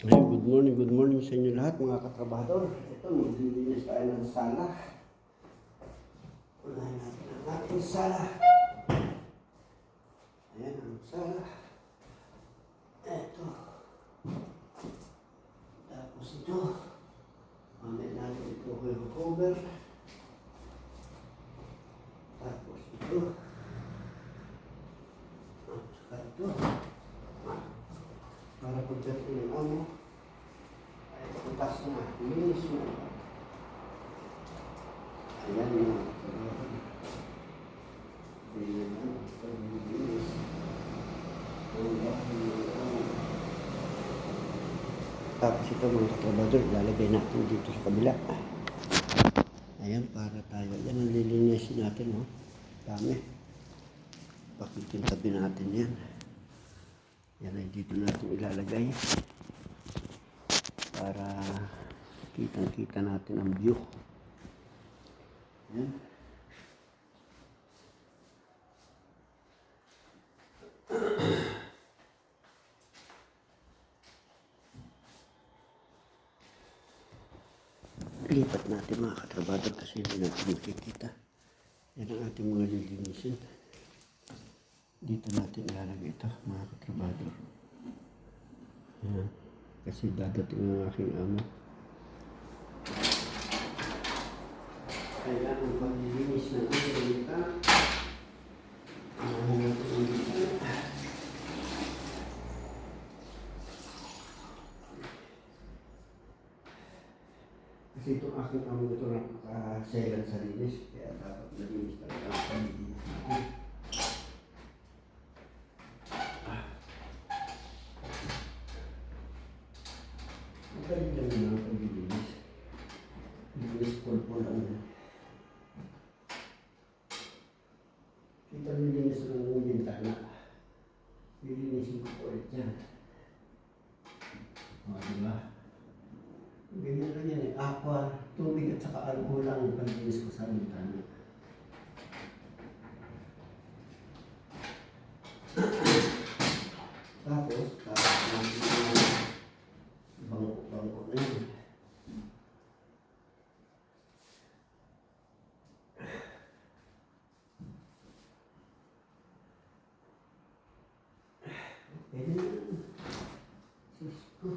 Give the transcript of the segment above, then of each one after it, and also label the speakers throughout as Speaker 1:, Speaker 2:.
Speaker 1: Good morning sa inyo lahat mga katrabador. Ito, maglilinis tayo ng sala. Unahin natin ang ating sala. Ayan ang sala. Ito. Tapos ito. Mamaya natin ito ko cover. Tapos ito. At saka ito. Para pagdating ng amo. Bukas na, linis mo. Ayan na. Ayan na. Linis. Tapos ito mga katrabador, ilalagay natin dito sa kabila. Ayan, para tayo. Ayan ang lilinisin natin, no? Dami. Pakitintabi natin yan. Yan ay dito natin ilalagay. Para kitang-kita natin ang view. Ayan. Lipat natin mga katrabador kasi hindi natin makikita. Yan ang ating mga lilinisin. Dito natin ilalagay ito mga katrabador. Ayan. Kasi dadating ang aking amo. Kailangan paglilinis ng aking bintana. Ang bintana. Kasi itong aking amo ito nakakaselan sa linis. Kaya dapat nalinis talaga ang paglilinis natin. Magaling lang yung mga paglilinis. Linis pulpo lang yan. Kita nilinis ng bintana. Lilinisin ko po ulit yan. O, diba? Ganyan lang yan eh. Aqua, tubig at saka alcohol lang yung paglinis ko sa bintana. Tapos bangko na yun. Pwede na yun. Sus ko.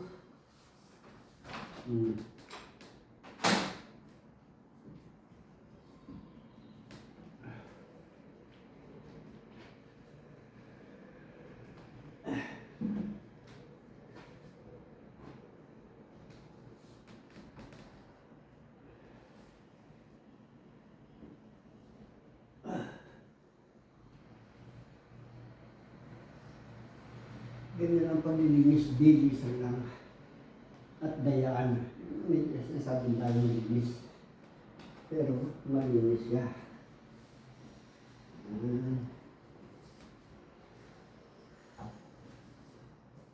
Speaker 1: Ganyan ang paglilinis, bilisan lang at dayaan. May sinasabing tayo linis. Pero malinis siya.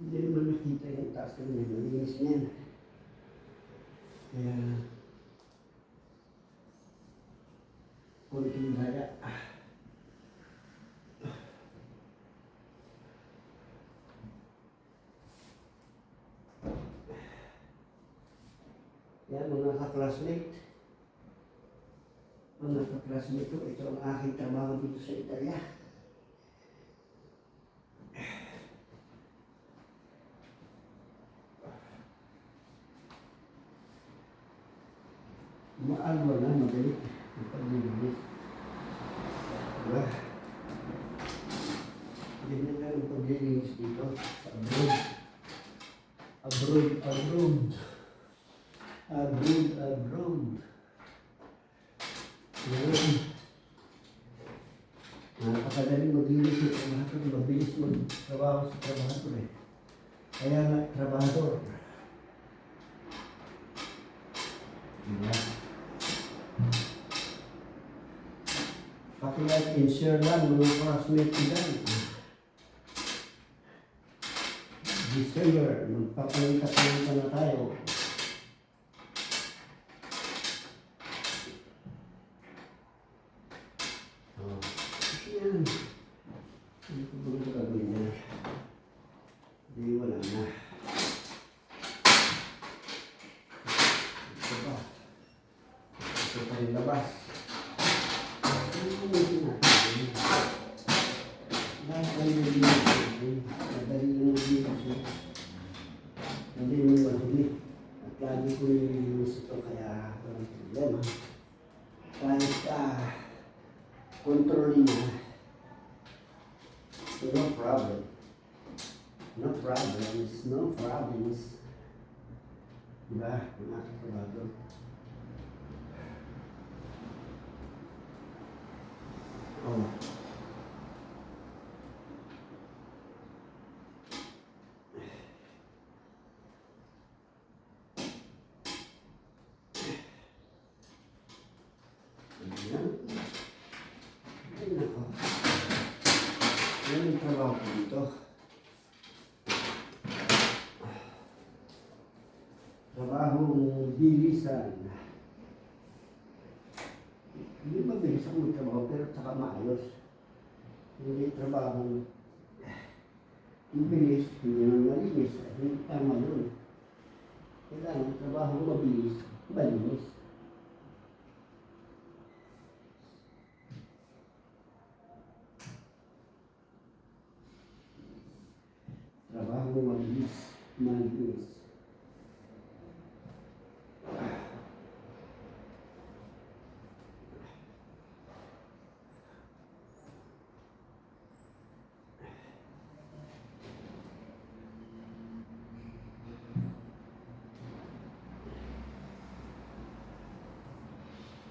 Speaker 1: Hindi naman nakita yung taas ko niya. Malinis niyan. Kaya konting daya. Yan mga ka-classmate. Mga ka-classmate ko, ito ang aking trabaho dito sa Italia. Maalwa na, madali. Ang paglilinis. Diba? Ganyan lang ang paglilinis dito sa abroad. Abroad. Ngayon, nakakadaling maglinis yung trabaho. Mabilis magtrabaho sa trabaho eh. Kaya nga, trabahador. Diba? Paki-like and share lang mga classmates dyan. December, magpapalita-palita na tayo. Yan. Hindi ko ba gagawin na? Hindi, wala na. oras. Linisin natin. Lahat ay nilinisin. Madali lang nilinisin. Hindi mo madumi. At lagi ko nililinis ito kaya walang problema. Kahit kontrolin niya, no problem. No problems, no problems. Diba? Mga katrabado. Oh. Ayan. Ay, nako. Yan ang trabaho ko dito. Trabahong bilisan. Hindi mabilis ako magtrabaho pero tsaka maayos. Hindi trabaho mabilis, hindi naman malinis. Hindi tama yun. Kailangan trabaho mabilis, malinis. Trabaho mabilis, malinis.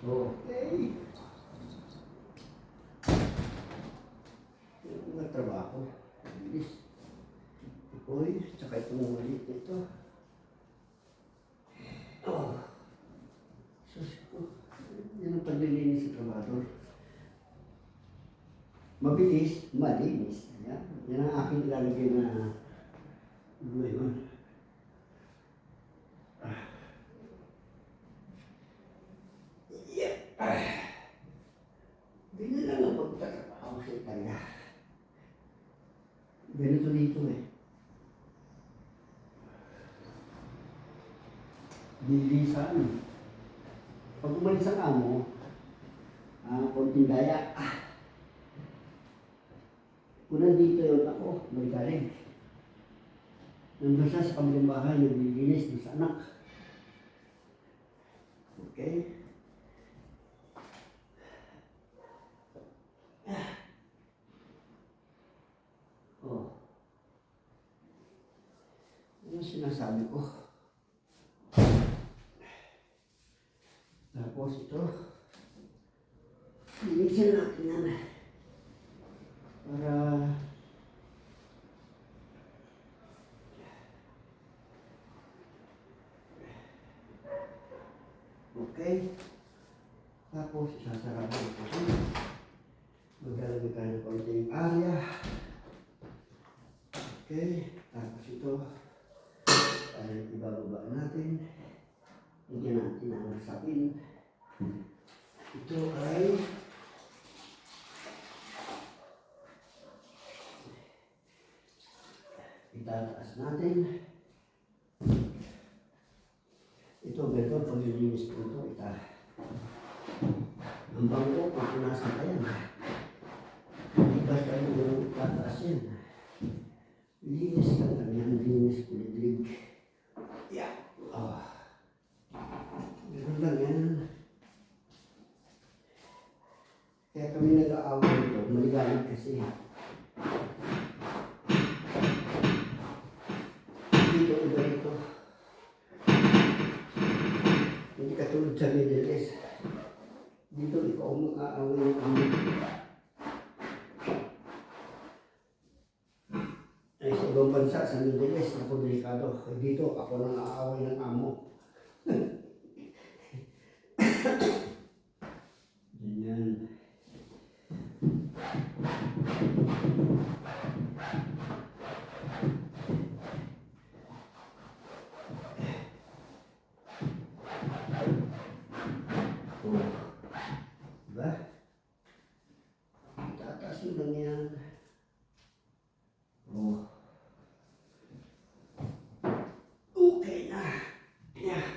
Speaker 1: Okay. Yung mga trabaho, mabilis. Uy, tsaka itong ulit ito. Oh. Sus ko. Yan ang paglilinis sa trabaho. Mabilis, malinis. Yan. Yan ang aking ilalagay na ngayon. Ganyan lang ang pagtatrabaho sa Italia. Ganito dito eh. Bilisan. Pag umalis ang amo, konting daya, kung nandito yun ako, magaling. Nandun siya sa kabilang bahay, naglilinis doon sa anak. Okay? Oh. Ano sinasabi ko? Tapos ito, linisin natin yan para okay. Tapos isasara ko ito. Maglalagay tayo ng konting area. Okay. Tapos ito, ibababa natin. Higyan natin ang sapin. Ito ay itataas natin. Ito, ganito, paglilinis ko ito, ang bangko, pupunasan ka yan. Hindi basta yung itataas yan. Linis ka lang yan, linis kulit-lig. Yeah. Oh. Ganun lang yan. Kaya kami nag-aaway dito, maligalig kasi. Dito, iba ito. Hindi katulad sa Middle East. Dito, ikaw ang mag-aaway ng amo. Ay, sa ibang bansa, sa Middle East, ako delikado. Dito, ako nang aaway ng amo. Ganyan. Diba? Tataas mo lang yan. Oh. Okay na. Yeah.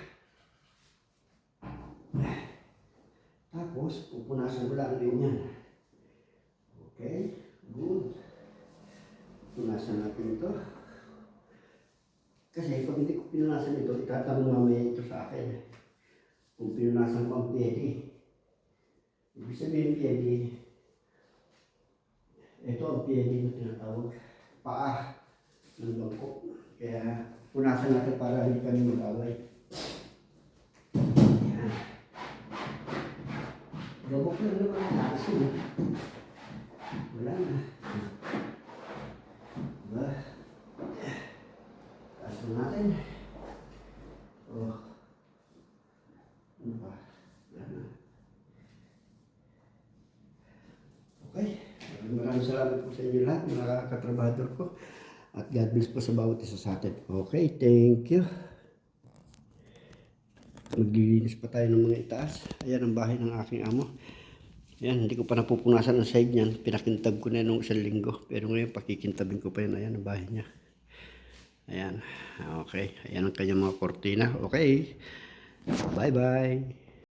Speaker 1: Tapos pupunasan ko lang din yan. Okay, good. Punasan natin ito. Kasi pag hindi ko pinunasan ito, itatanong mamaya ito sa akin. Kung pinunasan ko ang piyedi. Ibig sabihin piyedi, ito ang piyedi na tinatawag. Paa ng bangko. Kaya punasan natin para hindi kami mag-away. Yan. Gabok na naman ang lakas yun. Wala na. Diba? Kaso natin. Oh. Ano pa? Wala na. Okay. Maraming salamat po sa inyo lahat, mga katrabador ko. At God bless po sa bawat isa sa atin. Okay, thank you. Maglilinis pa tayo ng mga itaas. Ayan ang bahay ng aking amo. Ayan, hindi ko pa napupunasan ang side niyan. Pinakintab ko na nung isang linggo. Pero ngayon, pakikintabin ko pa yan. Ayan ang bahay niya. Ayan. Okay. Ayan ang kanyang mga kortina. Okay. Bye-bye.